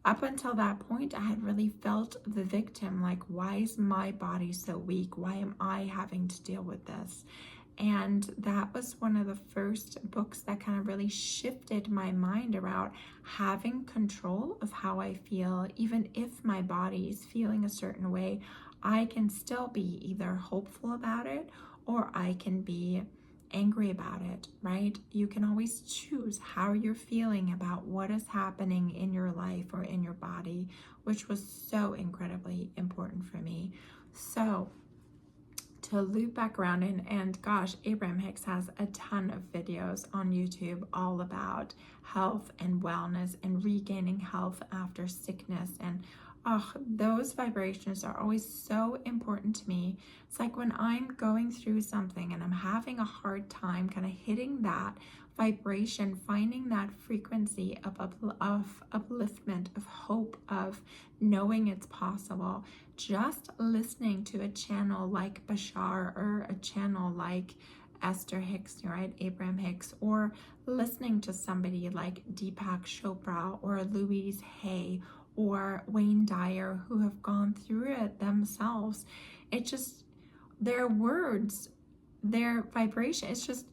up until that point, I had really felt the victim, like, why is my body so weak? Why am I having to deal with this? And that was one of the first books that kind of really shifted my mind around having control of how I feel. Even if my body is feeling a certain way, I can still be either hopeful about it or I can be angry about it, right? You can always choose how you're feeling about what is happening in your life or in your body, which was so incredibly important for me. So to loop back around, and gosh, Abraham Hicks has a ton of videos on YouTube all about health and wellness and regaining health after sickness. And those vibrations are always so important to me. It's like when I'm going through something and I'm having a hard time kind of hitting that vibration, finding that frequency of upliftment, of hope, of knowing it's possible. Just listening to a channel like Bashar or a channel like Esther Hicks, right, Abraham Hicks, or listening to somebody like Deepak Chopra or Louise Hay or Wayne Dyer, who have gone through it themselves. It just, their words, their vibration, it's just,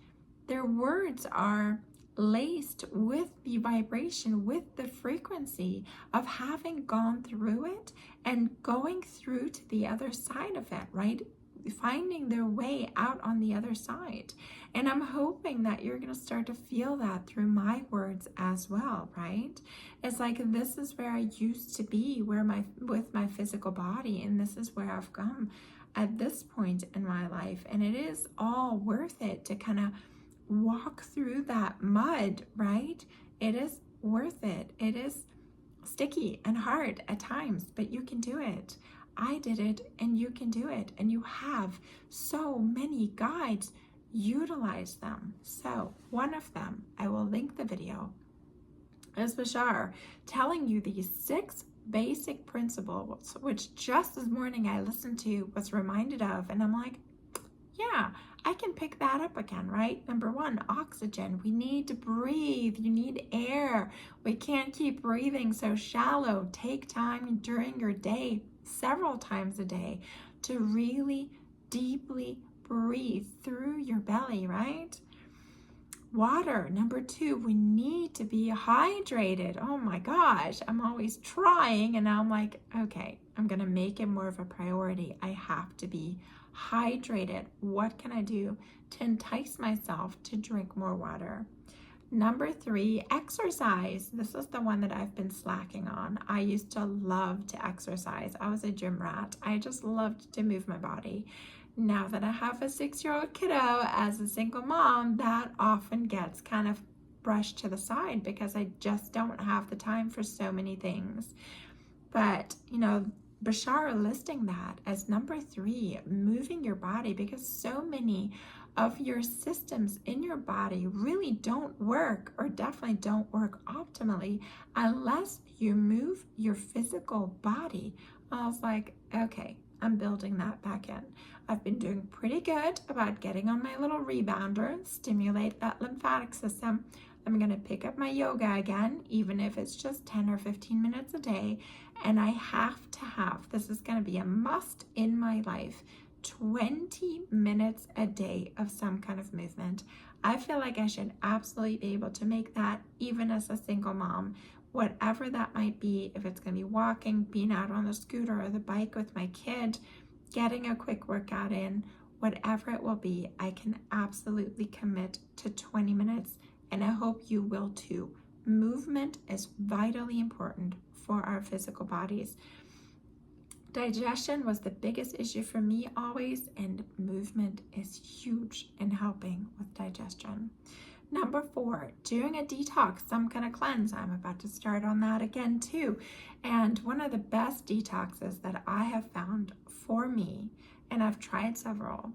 their words are laced with the vibration, with the frequency of having gone through it and going through to the other side of it, right? Finding their way out on the other side. And I'm hoping that you're going to start to feel that through my words as well, right? It's like, this is where I used to be, with my physical body, and this is where I've come at this point in my life. And it is all worth it to kind of walk through that mud, right? It is worth it. It is sticky and hard at times, but you can do it. I did it, and you can do it. And you have so many guides. Utilize them. So one of them, I will link the video, is Bashar telling you these 6 basic principles, which just this morning I listened to, was reminded of, and I'm like, yeah, I can pick that up again, right? Number 1, oxygen. We need to breathe. You need air. We can't keep breathing so shallow. Take time during your day, several times a day, to really deeply breathe through your belly, right? Water. Number 2, we need to be hydrated. Oh my gosh, I'm always trying, and now I'm like, okay, I'm gonna make it more of a priority. I have to be hydrated. What can I do to entice myself to drink more water? Number 3, exercise. This is the one that I've been slacking on. I used to love to exercise. I was a gym rat. I just loved to move my body. Now that I have a 6-year-old kiddo, as a single mom, that often gets kind of brushed to the side because I just don't have the time for so many things. But, Bashar listing that as number 3, moving your body, because so many of your systems in your body really don't work, or definitely don't work optimally, unless you move your physical body. I was like, okay, I'm building that back in. I've been doing pretty good about getting on my little rebounder, stimulate that lymphatic system. I'm going to pick up my yoga again, even if it's just 10 or 15 minutes a day. And I have to have, this is going to be a must in my life, 20 minutes a day of some kind of movement. I feel like I should absolutely be able to make that even as a single mom, whatever that might be. If it's going to be walking, being out on the scooter or the bike with my kid, getting a quick workout in, whatever it will be, I can absolutely commit to 20 minutes. And I hope you will too. Movement is vitally important for our physical bodies. Digestion was the biggest issue for me always, and movement is huge in helping with digestion. Number 4, doing a detox, some kind of cleanse. I'm about to start on that again too. And one of the best detoxes that I have found for me, and I've tried several,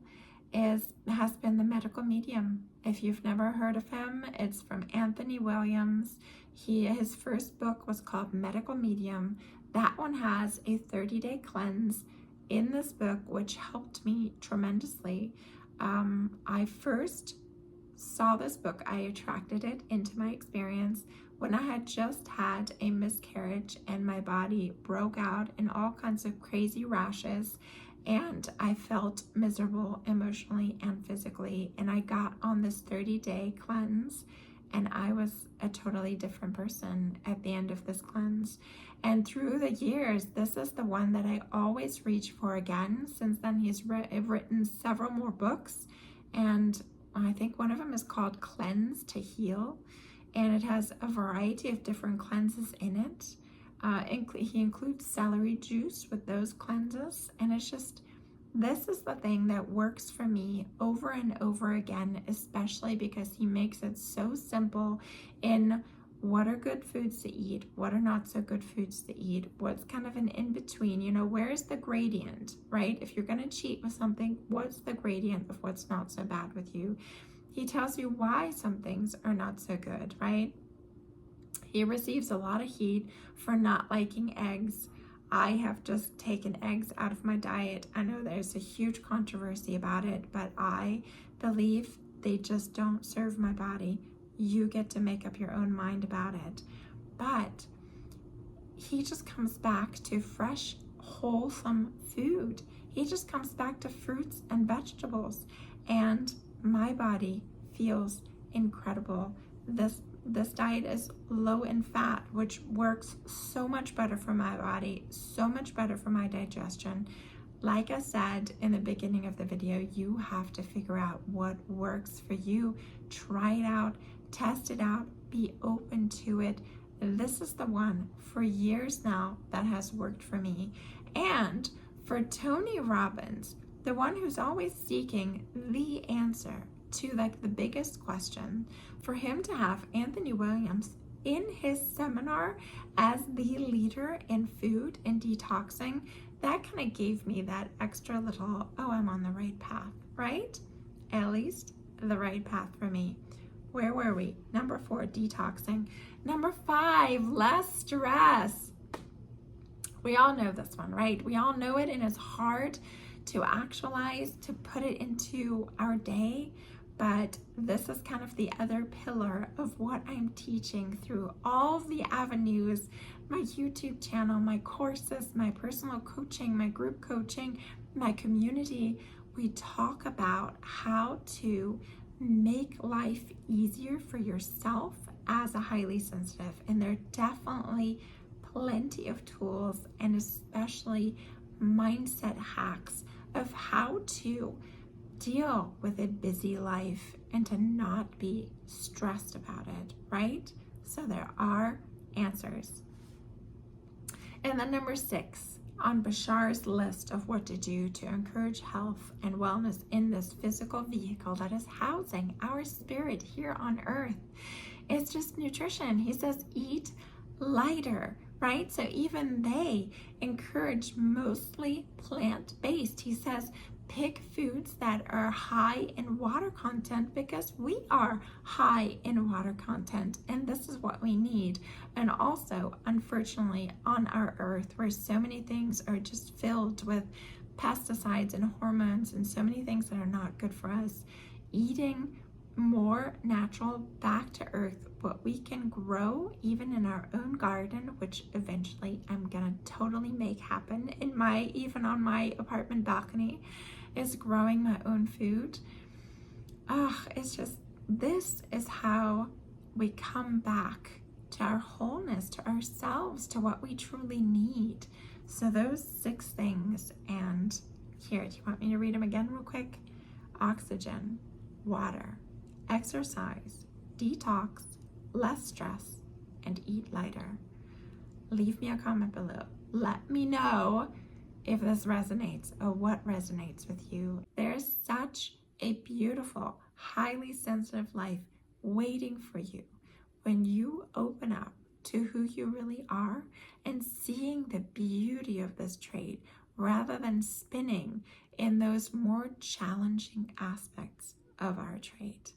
has been the medical medium. If you've never heard of him, it's from Anthony Williams. His first book was called Medical Medium. That one has a 30-day cleanse in this book, which helped me tremendously. I first saw this book, I attracted it into my experience when I had just had a miscarriage and my body broke out in all kinds of crazy rashes, and I felt miserable emotionally and physically, and I got on this 30-day cleanse, and I was a totally different person at the end of this cleanse. And through the years, this is the one that I always reach for again. Since then, he's written several more books, and I think one of them is called Cleanse to Heal, and it has a variety of different cleanses in it. He includes celery juice with those cleanses, and it's just, this is the thing that works for me over and over again, especially because he makes it so simple in what are good foods to eat, what are not so good foods to eat, what's kind of an in-between, you know, where's the gradient, right? If you're going to cheat with something, what's the gradient of what's not so bad with you? He tells you why some things are not so good, right? He receives a lot of heat for not liking eggs. I have just taken eggs out of my diet. I know there's a huge controversy about it, but I believe they just don't serve my body. You get to make up your own mind about it. But he just comes back to fresh, wholesome food. He just comes back to fruits and vegetables. And my body feels incredible. This diet is low in fat, which works so much better for my body, so much better for my digestion. Like I said in the beginning of the video, you have to figure out what works for you. Try it out, test it out, be open to it. This is the one for years now that has worked for me. And for Tony Robbins, the one who's always seeking the answer to like the biggest question, for him to have Anthony Williams in his seminar as the leader in food and detoxing, that kind of gave me that extra little, oh, I'm on the right path, right? At least the right path for me. Where were we? Number 4, detoxing. Number 5, less stress. We all know this one, right? We all know it, and it's hard to actualize, to put it into our day. But this is kind of the other pillar of what I'm teaching through all the avenues, my YouTube channel, my courses, my personal coaching, my group coaching, my community. We talk about how to make life easier for yourself as a highly sensitive. And there are definitely plenty of tools, and especially mindset hacks of how to deal with a busy life and to not be stressed about it, right? So there are answers. And then number 6 on Bashar's list of what to do to encourage health and wellness in this physical vehicle that is housing our spirit here on earth, it's just nutrition. He says eat lighter, right? So even they encourage mostly plant-based. He says pick foods that are high in water content, because we are high in water content, and this is what we need. And also, unfortunately, on our earth, where so many things are just filled with pesticides and hormones and so many things that are not good for us, eating more natural, back to earth, what we can grow even in our own garden, which eventually I'm gonna totally make happen even on my apartment balcony, is growing my own food. It's just, this is how we come back to our wholeness, to ourselves, to what we truly need. So those 6 things, and here, do you want me to read them again real quick? Oxygen, water, exercise, detox, less stress, and eat lighter. Leave me a comment below. Let me know if this resonates or what resonates with you. There's such a beautiful, highly sensitive life waiting for you when you open up to who you really are and seeing the beauty of this trait rather than spinning in those more challenging aspects of our trait.